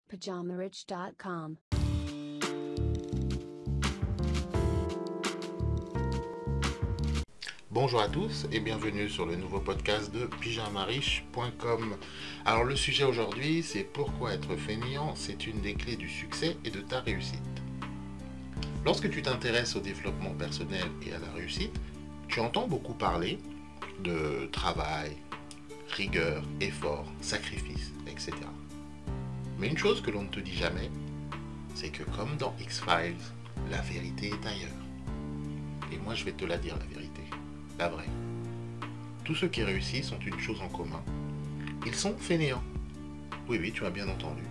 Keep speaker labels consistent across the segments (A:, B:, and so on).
A: PajamaRich.com.
B: Bonjour à tous et bienvenue sur le nouveau podcast de PyjamaRich.com. Alors le sujet aujourd'hui, c'est pourquoi être fainéant, c'est une des clés du succès et de ta réussite. Lorsque tu t'intéresses au développement personnel et à la réussite, tu entends beaucoup parler de travail, rigueur, effort, sacrifice, etc. Mais une chose que l'on ne te dit jamais, c'est que comme dans X-Files, la vérité est ailleurs. Et moi je vais te la dire, la vérité, la vraie. Tous ceux qui réussissent ont une chose en commun. Ils sont fainéants. Oui, tu as bien entendu.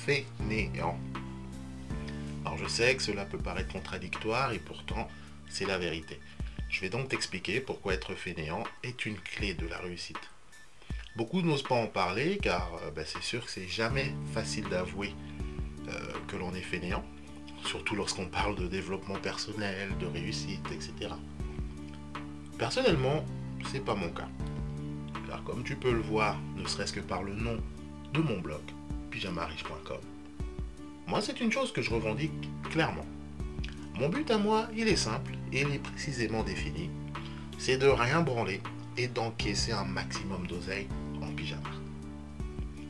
B: Fainéants. Alors je sais que cela peut paraître contradictoire et pourtant c'est la vérité. Je vais donc t'expliquer pourquoi être fainéant est une clé de la réussite. Beaucoup n'osent pas en parler car c'est sûr que c'est jamais facile d'avouer que l'on est fainéant, surtout lorsqu'on parle de développement personnel, de réussite, etc. Personnellement, c'est pas mon cas. Car comme tu peux le voir, ne serait-ce que par le nom de mon blog, pyjamarich.com, moi c'est une chose que je revendique clairement. Mon but à moi, il est simple et il est précisément défini. C'est de rien branler et d'encaisser un maximum d'oseille en pyjama.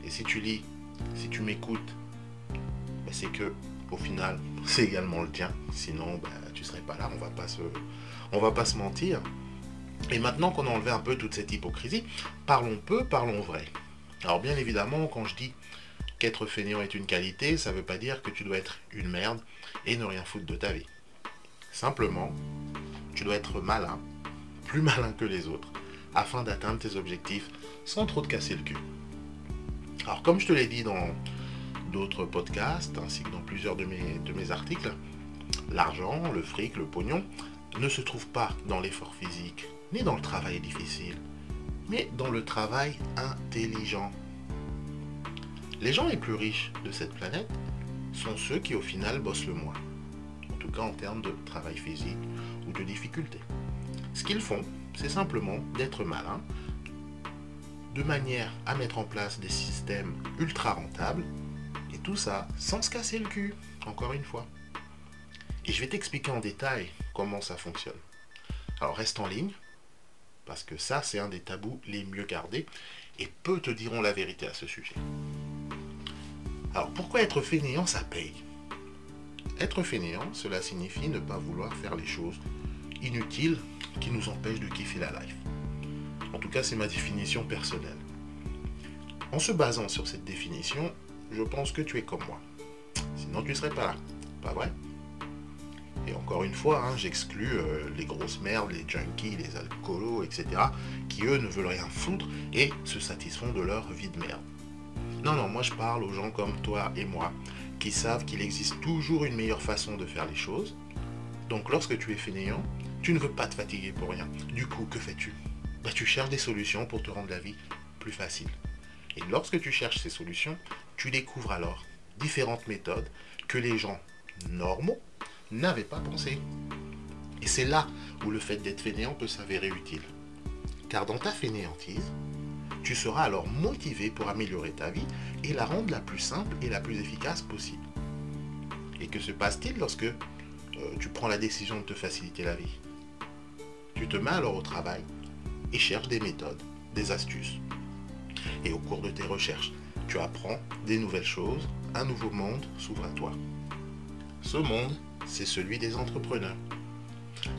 B: Et si tu lis, si tu m'écoutes, c'est que au final, c'est également le tien. Sinon, tu serais pas là, on va pas se mentir. Et maintenant qu'on a enlevé un peu toute cette hypocrisie, parlons peu, parlons vrai. Alors bien évidemment, quand je dis qu'être fainéant est une qualité, ça ne veut pas dire que tu dois être une merde et ne rien foutre de ta vie. Simplement, tu dois être malin, plus malin que les autres, afin d'atteindre tes objectifs sans trop te casser le cul. Alors comme je te l'ai dit dans d'autres podcasts, ainsi que dans plusieurs de mes articles, l'argent, le fric, le pognon, ne se trouve pas dans l'effort physique, ni dans le travail difficile, mais dans le travail intelligent. Les gens les plus riches de cette planète sont ceux qui au final bossent le moins, en tout cas en termes de travail physique ou de difficulté. Ce qu'ils font, c'est simplement d'être malins, de manière à mettre en place des systèmes ultra rentables, et tout ça sans se casser le cul, encore une fois. Et je vais t'expliquer en détail comment ça fonctionne. Alors reste en ligne, parce que ça c'est un des tabous les mieux gardés, et peu te diront la vérité à ce sujet. Alors pourquoi être fainéant ça paye? Être fainéant, cela signifie ne pas vouloir faire les choses inutiles qui nous empêchent de kiffer la life. En tout cas c'est ma définition personnelle. En se basant sur cette définition, je pense que tu es comme moi. Sinon tu ne serais pas là, pas vrai? Et encore une fois, j'exclus les grosses merdes, les junkies, les alcoolos, etc. qui eux ne veulent rien foutre et se satisfont de leur vie de merde. Non, moi je parle aux gens comme toi et moi, qui savent qu'il existe toujours une meilleure façon de faire les choses. Donc lorsque tu es fainéant, tu ne veux pas te fatiguer pour rien. Du coup, que fais-tu? Tu cherches des solutions pour te rendre la vie plus facile. Et lorsque tu cherches ces solutions, tu découvres alors différentes méthodes que les gens normaux n'avaient pas pensé. Et c'est là où le fait d'être fainéant peut s'avérer utile. Car dans ta fainéantise, tu seras alors motivé pour améliorer ta vie et la rendre la plus simple et la plus efficace possible. Et que se passe-t-il lorsque tu prends la décision de te faciliter la vie? Tu te mets alors au travail et cherches des méthodes, des astuces. Et au cours de tes recherches, tu apprends des nouvelles choses, un nouveau monde s'ouvre à toi. Ce monde, c'est celui des entrepreneurs.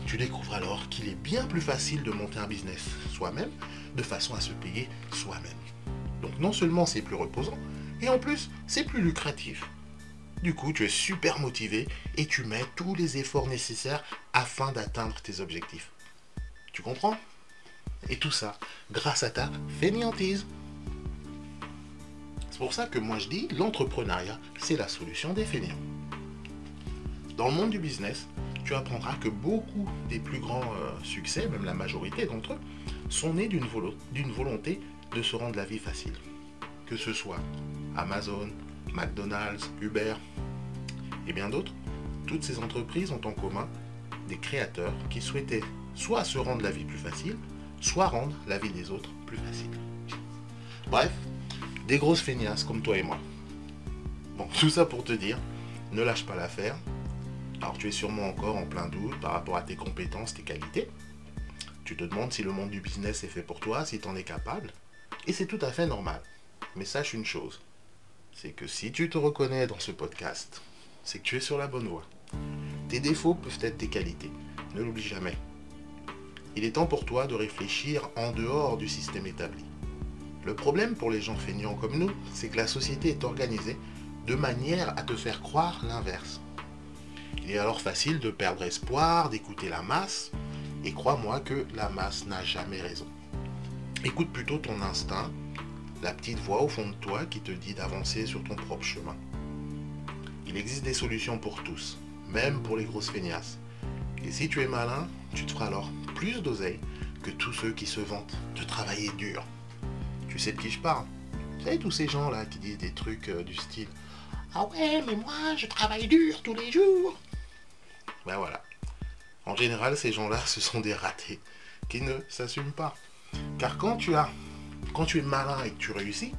B: Tu découvres alors qu'il est bien plus facile de monter un business soi-même, de façon à se payer soi-même. Donc non seulement c'est plus reposant, et en plus c'est plus lucratif. Du coup, tu es super motivé et tu mets tous les efforts nécessaires afin d'atteindre tes objectifs. Tu comprends? Et tout ça grâce à ta fainéantise. C'est pour ça que moi je dis, l'entrepreneuriat, c'est la solution des fainéants. Dans le monde du business, tu apprendras que beaucoup des plus grands succès, même la majorité d'entre eux, sont nés d'une volonté de se rendre la vie facile. Que ce soit Amazon, McDonald's, Uber et bien d'autres, toutes ces entreprises ont en commun des créateurs qui souhaitaient soit se rendre la vie plus facile, soit rendre la vie des autres plus facile. Bref, des grosses feignasses comme toi et moi. Bon, tout ça pour te dire, ne lâche pas l'affaire. Alors tu es sûrement encore en plein doute par rapport à tes compétences, tes qualités. Tu te demandes si le monde du business est fait pour toi, si tu en es capable. Et c'est tout à fait normal. Mais sache une chose, c'est que si tu te reconnais dans ce podcast, c'est que tu es sur la bonne voie. Tes défauts peuvent être tes qualités, ne l'oublie jamais. Il est temps pour toi de réfléchir en dehors du système établi. Le problème pour les gens feignants comme nous, c'est que la société est organisée de manière à te faire croire l'inverse. Il est alors facile de perdre espoir, d'écouter la masse, et crois-moi que la masse n'a jamais raison. Écoute plutôt ton instinct, la petite voix au fond de toi qui te dit d'avancer sur ton propre chemin. Il existe des solutions pour tous, même pour les grosses feignasses. Et si tu es malin, tu te feras alors plus d'oseille que tous ceux qui se vantent de travailler dur. Tu sais de qui je parle? Tu sais, tous ces gens-là qui disent des trucs du style « Ah ouais, mais moi, je travaille dur tous les jours !» Ben voilà. En général, ces gens-là, ce sont des ratés qui ne s'assument pas. Car quand tu es malin et que tu réussis,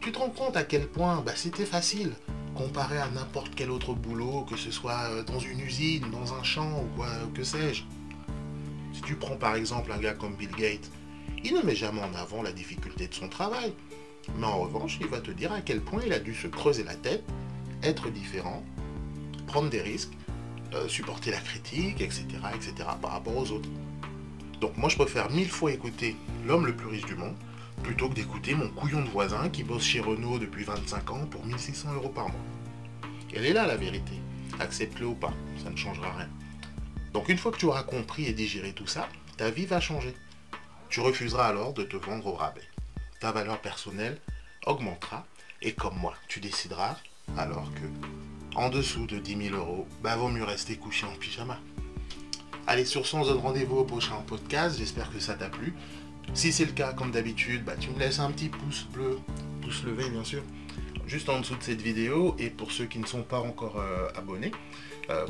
B: tu te rends compte à quel point c'était facile comparé à n'importe quel autre boulot, que ce soit dans une usine, dans un champ ou quoi, que sais-je. Si tu prends par exemple un gars comme Bill Gates, il ne met jamais en avant la difficulté de son travail. Mais en revanche, il va te dire à quel point il a dû se creuser la tête, être différent, prendre des risques, supporter la critique, etc., par rapport aux autres. Donc moi je préfère 1000 fois écouter l'homme le plus riche du monde plutôt que d'écouter mon couillon de voisin qui bosse chez Renault depuis 25 ans pour 1600 € par mois. Elle est là la vérité, accepte-le ou pas, ça ne changera rien. Donc une fois que tu auras compris et digéré tout ça, ta vie va changer. Tu refuseras alors de te vendre au rabais. Ta valeur personnelle augmentera et comme moi, tu décideras alors que en dessous de 10 000 €, vaut mieux rester couché en pyjama. Allez, sur ce, on se donne rendez-vous au prochain podcast. J'espère que ça t'a plu. Si c'est le cas, comme d'habitude, tu me laisses un petit pouce bleu, pouce levé bien sûr, juste en dessous de cette vidéo. Et pour ceux qui ne sont pas encore abonnés,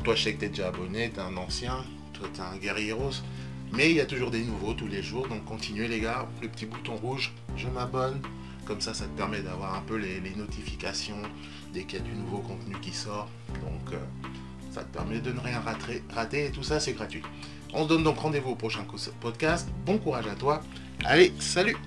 B: toi je sais que tu es déjà abonné, tu es un ancien, toi tu es un guerrieros. Mais il y a toujours des nouveaux tous les jours, donc continuez les gars, le petit bouton rouge, je m'abonne. Comme ça te permet d'avoir un peu les notifications dès qu'il y a du nouveau contenu qui sort. Donc ça te permet de ne rien rater et tout ça c'est gratuit. On se donne donc rendez-vous au prochain podcast. Bon courage à toi. Allez, salut!